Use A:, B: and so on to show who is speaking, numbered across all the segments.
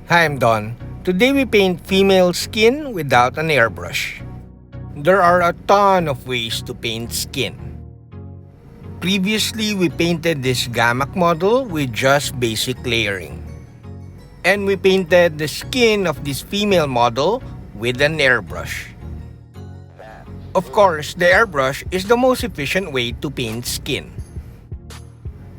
A: Hi, I'm Don. Today we paint female skin without an airbrush. There are a ton of ways to paint skin. Previously, we painted this Gamac model with just basic layering. And we painted the skin of this female model with an airbrush. Of course, the airbrush is the most efficient way to paint skin.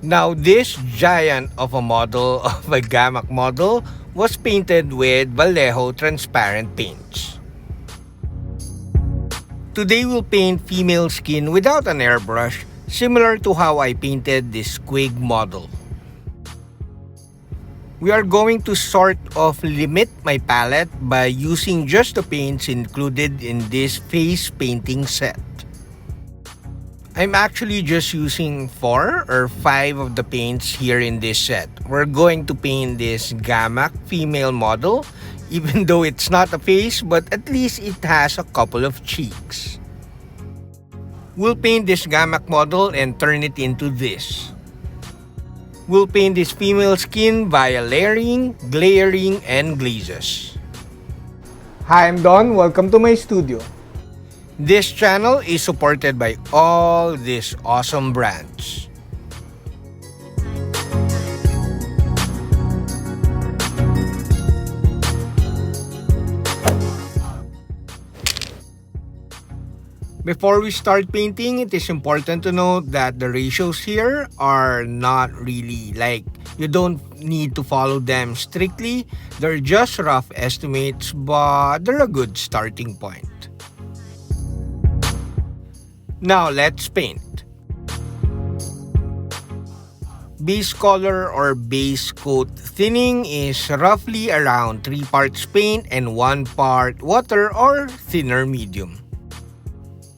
A: Now, this giant of a model of a Gamac model was painted with Vallejo transparent paints. Today we'll paint female skin without an airbrush, similar to how I painted this squig model. We are going to sort of limit my palette by using just the paints included in this face painting set. I'm actually just using 4 or 5 of the paints here in this set. We're going to paint this Gamac female model, even though it's not a face, but at least it has a couple of cheeks. We'll paint this Gamac model and turn it into this. We'll paint this female skin via layering, glaring, and glazes. Hi, I'm Don. Welcome to my studio. This channel is supported by all these awesome brands. Before we start painting, it is important to note that the ratios here are not really you don't need to follow them strictly. They're just rough estimates, but they're a good starting point. Now let's paint. Base color or base coat thinning is roughly around 3 parts paint and 1 part water or thinner medium.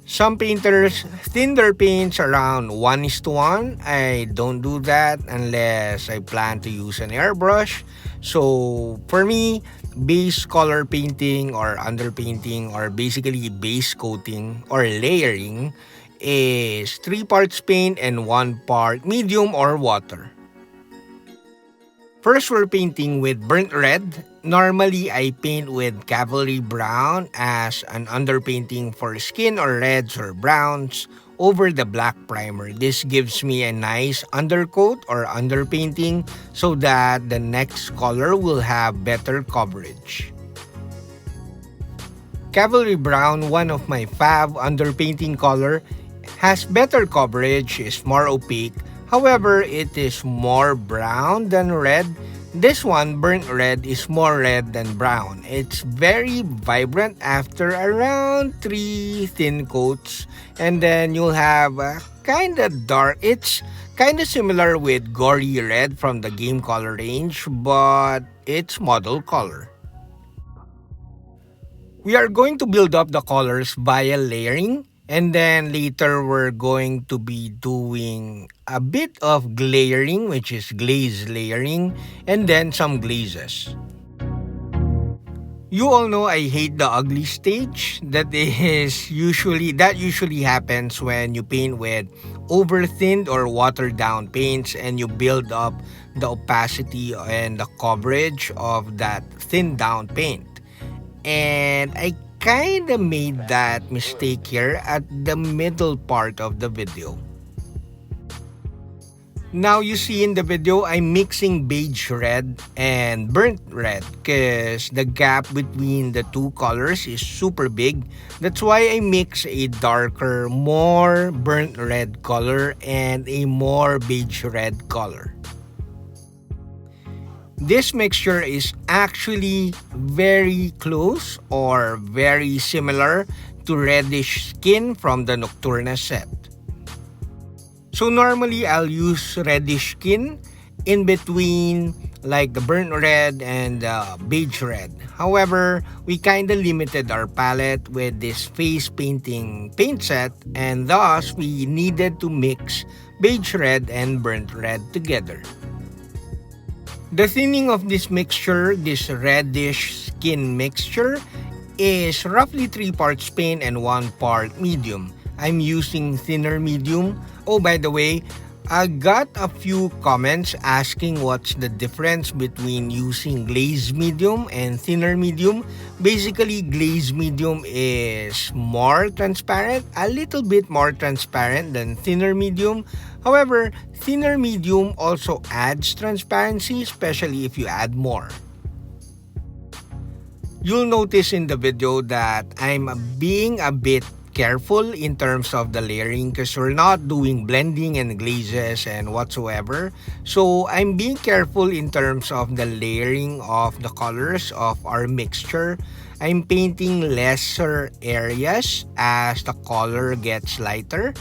A: Some painters thin their paints around 1:1. I don't do that unless I plan to use an airbrush. So for me, base color painting or underpainting or basically base coating or layering is 3 parts paint and 1 part medium or water. First, we're painting with burnt red. Normally, I paint with cavalry brown as an underpainting for skin or reds or browns over the black primer. This gives me a nice undercoat or underpainting so that the next color will have better coverage. Cavalry brown, one of my fave underpainting color, has better coverage, is more opaque. However, it is more brown than red. This one, burnt red, is more red than brown. It's very vibrant after around 3 thin coats. And then you'll have a kind of dark. It's kind of similar with gory red from the game color range, but it's model color. We are going to build up the colors via layering. And then later we're going to be doing a bit of glaring, which is glaze layering, and then some glazes. You all know I hate the ugly stage. That usually happens when you paint with over-thinned or watered down paints and you build up the opacity and the coverage of that thinned down paint. And I kinda made that mistake here at the middle part of the video. Now you see in the video, I'm mixing beige red and burnt red because the gap between the two colors is super big. That's why I mix a darker, more burnt red color and a more beige red color. This mixture is actually very close or very similar to reddish skin from the Nocturna set. So normally I'll use reddish skin in between like the burnt red and beige red. However, we kinda limited our palette with this face painting paint set and thus we needed to mix beige red and burnt red together. The thinning of this mixture, this reddish skin mixture, is roughly 3 parts paint and 1 part medium. I'm using thinner medium. Oh, by the way, I got a few comments asking what's the difference between using glaze medium and thinner medium. Basically, glaze medium is more transparent, a little bit more transparent than thinner medium. However, thinner medium also adds transparency, especially if you add more. You'll notice in the video that I'm being a bit careful in terms of the layering because we're not doing blending and glazes and whatsoever. So I'm being careful in terms of the layering of the colors of our mixture. I'm painting lesser areas as the color gets lighter,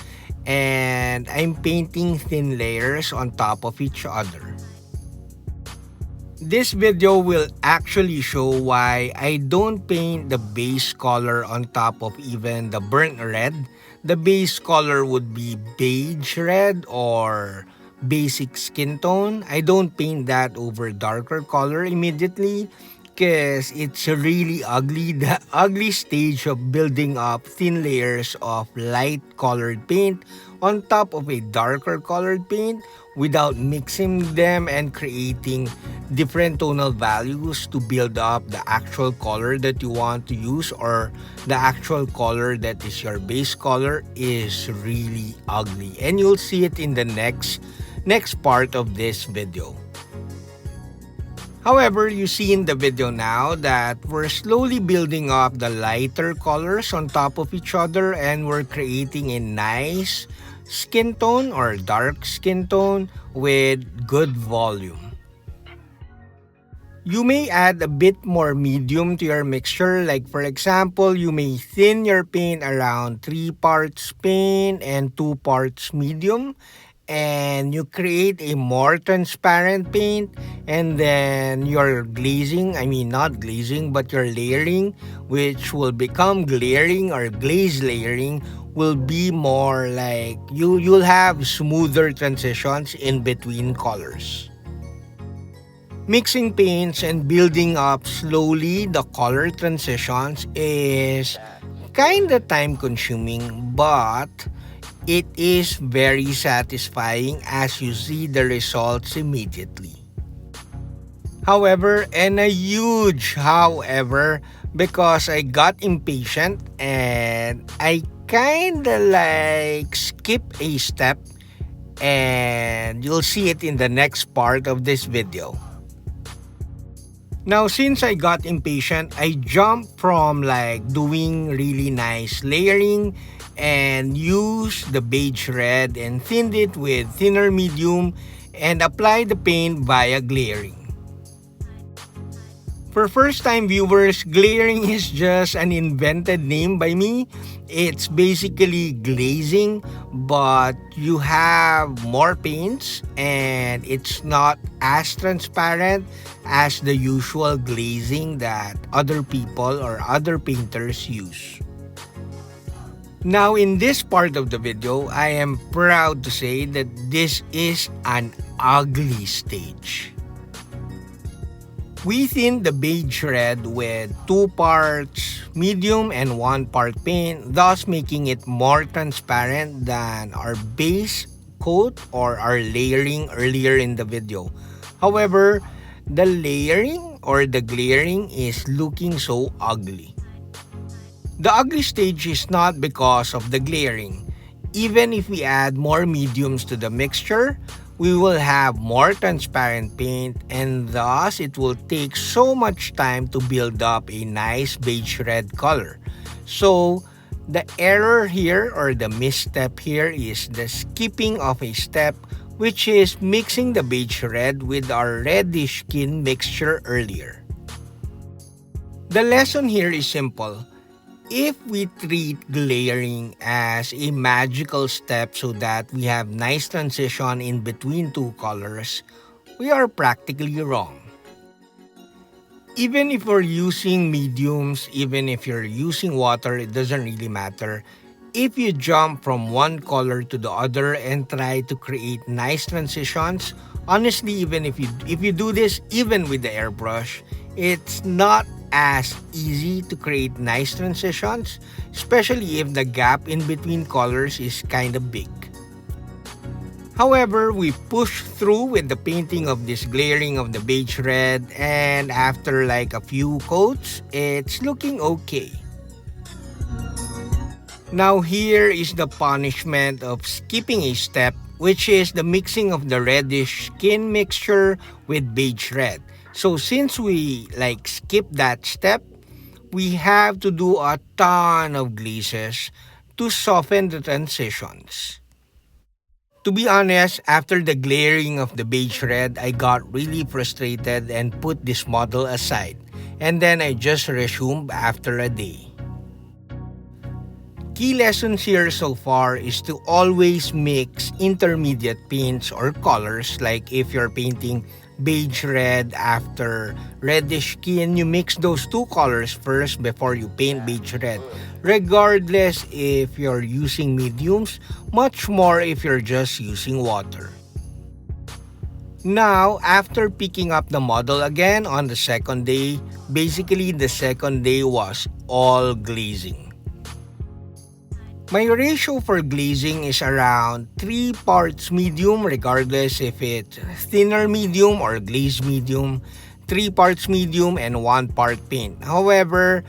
A: and I'm painting thin layers on top of each other. This video will actually show why I don't paint the base color on top of even the burnt red. The base color would be beige red or basic skin tone. I don't paint that over darker color immediately because it's really ugly. The ugly stage of building up thin layers of light colored paint on top of a darker colored paint without mixing them and creating different tonal values to build up the actual color that you want to use, or the actual color that is your base color, is really ugly, and you'll see it in the next part of this video. However, you see in the video now that we're slowly building up the lighter colors on top of each other, and we're creating a nice skin tone or dark skin tone with good volume. You may add a bit more medium to your mixture. Like for example, you may thin your paint around 3 parts paint and 2 parts medium, and you create a more transparent paint, and then your glazing, not glazing, but your layering, which will become glaring or glaze layering, will be more like you'll have smoother transitions in between colors. Mixing paints and building up slowly the color transitions is kinda time consuming, but it is very satisfying as you see the results immediately. However, and a huge however, because I got impatient and I kinda like skip a step, and you'll see it in the next part of this video. Now, since I got impatient, I jumped from like doing really nice layering and used the beige red and thinned it with thinner medium and applied the paint via glaring. For first-time viewers, glaring is just an invented name by me. It's basically glazing, but you have more paints and it's not as transparent as the usual glazing that other people or other painters use. Now, in this part of the video, I am proud to say that this is an ugly stage. We thinned the beige red with 2 parts medium and 1 part paint, thus making it more transparent than our base coat or our layering earlier in the video. However, the layering or the glaring is looking so ugly. The ugly stage is not because of the glaring. Even if we add more mediums to the mixture, we will have more transparent paint, and thus it will take so much time to build up a nice beige red color. So the error here or the misstep here is the skipping of a step, which is mixing the beige red with our reddish skin mixture earlier. The lesson here is simple. If we treat glaring as a magical step so that we have nice transition in between 2 colors, we are practically wrong. Even if we're using mediums, even if you're using water, it doesn't really matter. If you jump from one color to the other and try to create nice transitions, honestly, even if you do this even with the airbrush, it's not as easy to create nice transitions, especially if the gap in between colors is kind of big. However, we push through with the painting of this glaring of the beige red, and after like a few coats, it's looking okay. Now here is the punishment of skipping a step, which is the mixing of the reddish skin mixture with beige red. So since we like skip that step, we have to do a ton of glazes to soften the transitions. To be honest, after the glaring of the beige red, I got really frustrated and put this model aside. And then I just resumed after a day. Key lessons here so far is to always mix intermediate paints or colors, like if you're painting beige red after reddish skin, you mix those two colors first before you paint beige red, regardless if you're using mediums, much more if you're just using water. Now, after picking up the model again on the second day, basically the second day was all glazing. My ratio for glazing is around 3 parts medium, regardless if it's thinner medium or glazed medium, 3 parts medium and 1 part paint. However,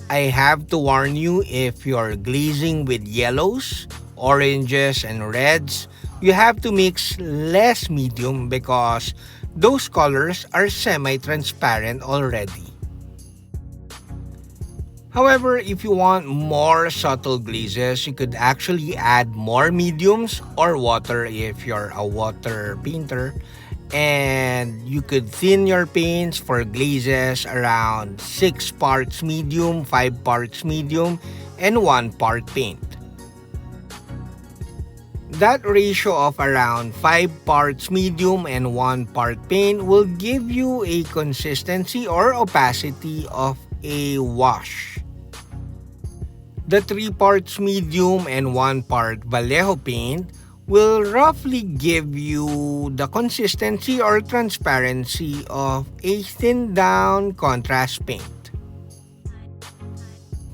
A: I have to warn you, if you're glazing with yellows, oranges, and reds, you have to mix less medium because those colors are semi-transparent already. However, if you want more subtle glazes, you could actually add more mediums or water if you're a water painter. And you could thin your paints for glazes around 6 parts medium, 5 parts medium, and 1 part paint. That ratio of around 5 parts medium and 1 part paint will give you a consistency or opacity of a wash. The 3 parts medium and 1 part Vallejo paint will roughly give you the consistency or transparency of a thinned down contrast paint.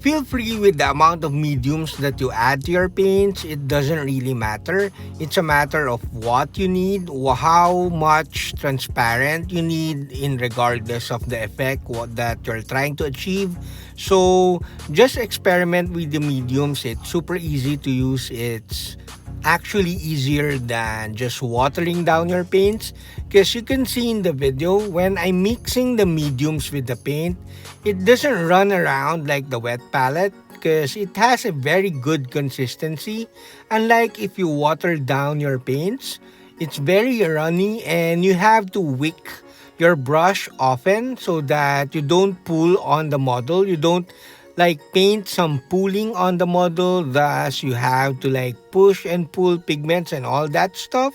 A: Feel free with the amount of mediums that you add to your paints. It doesn't really matter. It's a matter of what you need, how much transparent you need in regardless of the effect that you're trying to achieve. So just experiment with the mediums. It's super easy to use. It's actually easier than just watering down your paints, because you can see in the video when I'm mixing the mediums with the paint, it doesn't run around like the wet palette because it has a very good consistency. Unlike if you water down your paints, it's very runny and you have to wick your brush often so that you don't pull on the model. You don't like paint some pooling on the model, thus you have to like push and pull pigments and all that stuff,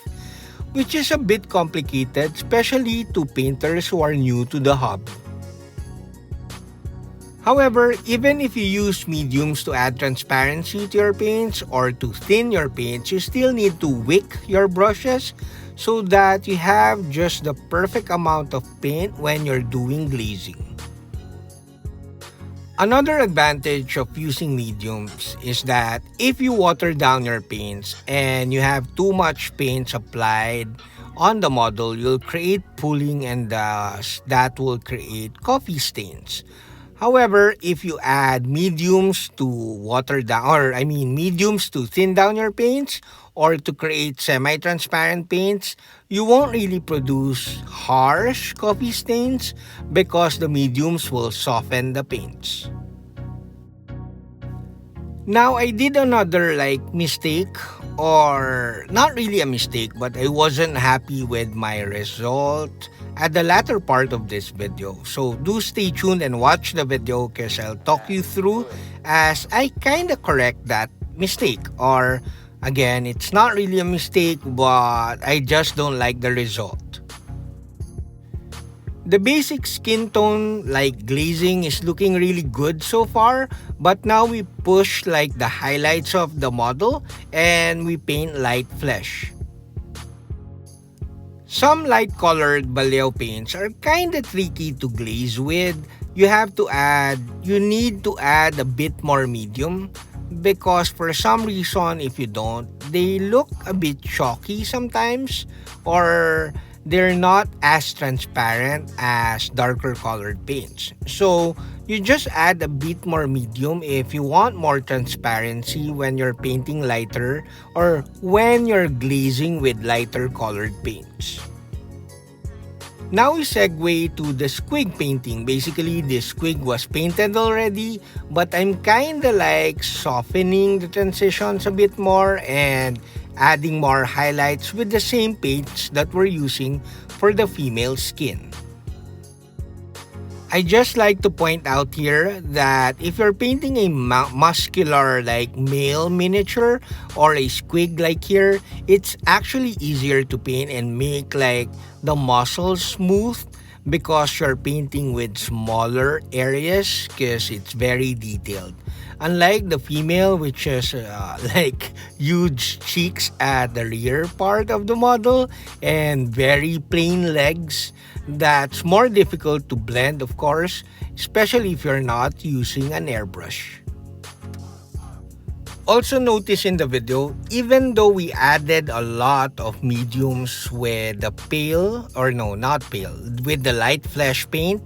A: which is a bit complicated, especially to painters who are new to the hobby. However, even if you use mediums to add transparency to your paints or to thin your paints, you still need to wick your brushes so that you have just the perfect amount of paint when you're doing glazing. Another advantage of using mediums is that if you water down your paints and you have too much paints applied on the model, you'll create pooling and thus that will create coffee stains. However, if you add mediums to mediums to thin down your paints or to create semi-transparent paints, you won't really produce harsh coffee stains because the mediums will soften the paints. Now, I did another mistake, or not really a mistake, but I wasn't happy with my result at the latter part of this video. So do stay tuned and watch the video because I'll talk you through as I kinda correct that mistake. Or again, it's not really a mistake, but I just don't like the result. The basic skin tone glazing is looking really good so far, but now we push the highlights of the model and we paint light flesh. Some light-colored Vallejo paints are kinda tricky to glaze with. You need to add a bit more medium. because for some reason, if you don't, they look a bit chalky sometimes, or they're not as transparent as darker colored paints. So you just add a bit more medium if you want more transparency when you're painting lighter or when you're glazing with lighter colored paints. Now we segue to the squig painting. Basically, the squig was painted already, but I'm kinda like softening the transitions a bit more and adding more highlights with the same paints that we're using for the female skin. I just like to point out here that if you're painting a muscular like male miniature or a squig like here, it's actually easier to paint and make like the muscles smooth because you're painting with smaller areas because it's very detailed. Unlike the female, which is like huge cheeks at the rear part of the model and very plain legs, that's more difficult to blend, of course, especially if you're not using an airbrush. Also notice in the video, even though we added a lot of mediums with the pale, or no, not pale, with the light flesh paint,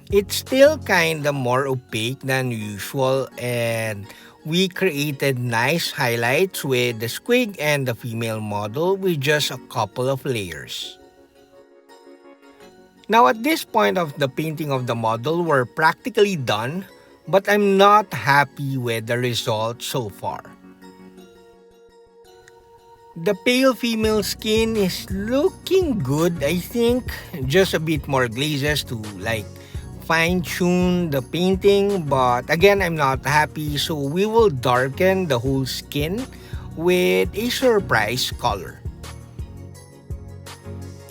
A: it's still kinda more opaque than usual, and we created nice highlights with the squig and the female model with just a couple of layers. Now at this point of the painting of the model, we're practically done, but I'm not happy with the result so far. The pale female skin is looking good, I think. Just a bit more glazes to like fine-tune the painting, but again, I'm not happy, so we will darken the whole skin with a surprise color.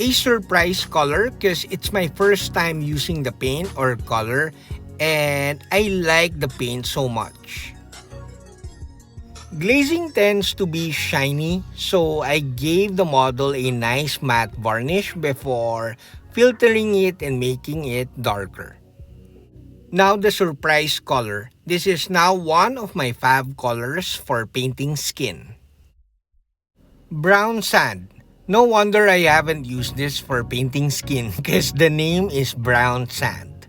A: A surprise color because it's my first time using the paint or color, and I like the paint so much. Glazing tends to be shiny, so I gave the model a nice matte varnish before filtering it and making it darker. Now the surprise color. This is now one of my fave colors for painting skin. Brown sand. No wonder I haven't used this for painting skin because the name is brown sand.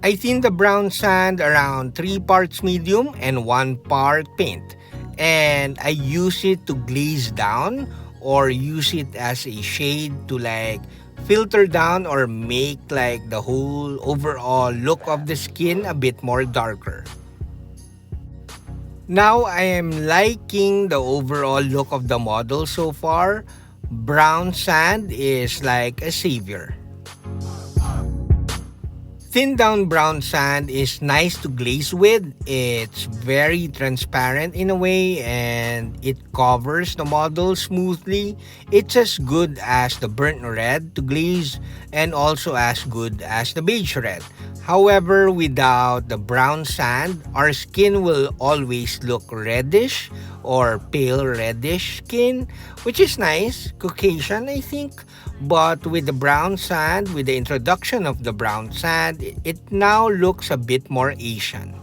A: I thin the brown sand around 3 parts medium and 1 part paint, and I use it to glaze down or use it as a shade to like filter down or make like the whole overall look of the skin a bit more darker. Now I am liking the overall look of the model so far. Brown sand is like a savior. Thin down brown sand is nice to glaze with. It's very transparent in a way and it covers the model smoothly. It's as good as the burnt red to glaze and also as good as the beige red. However, without the brown sand, our skin will always look reddish or pale reddish skin, which is nice, Caucasian I think. But with the brown sand, with the introduction of the brown sand, it now looks a bit more Asian.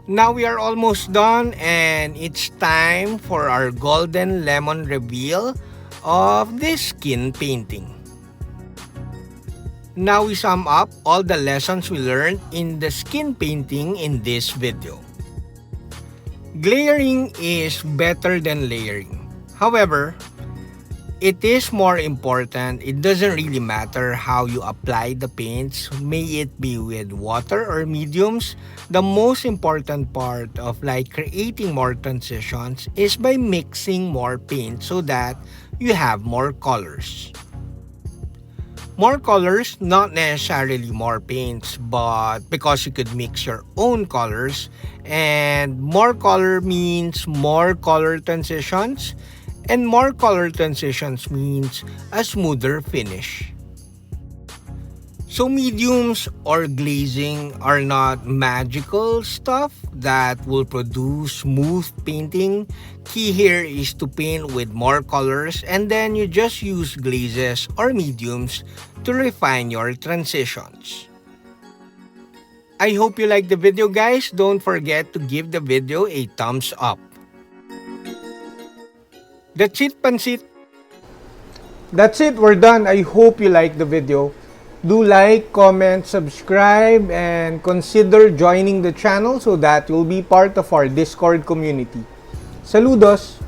A: Now we are almost done and it's time for our golden lemon reveal of this skin painting. Now we sum up all the lessons we learned in the skin painting in this video. Glaring is better than layering. However, it is more important. It doesn't really matter how you apply the paints, may it be with water or mediums. The most important part of like creating more transitions is by mixing more paint so that you have more colors. More colors, not necessarily more paints, but because you could mix your own colors, and more color means more color transitions, and more color transitions means a smoother finish. So mediums or glazing are not magical stuff that will produce smooth painting. Key here is to paint with more colors and then you just use glazes or mediums to refine your transitions. I hope you like the video, guys. Don't forget to give the video a thumbs up. That's it, Pansit. That's it, we're done. I hope you like the video. Do like, comment, subscribe, and consider joining the channel so that you'll be part of our Discord community. Saludos!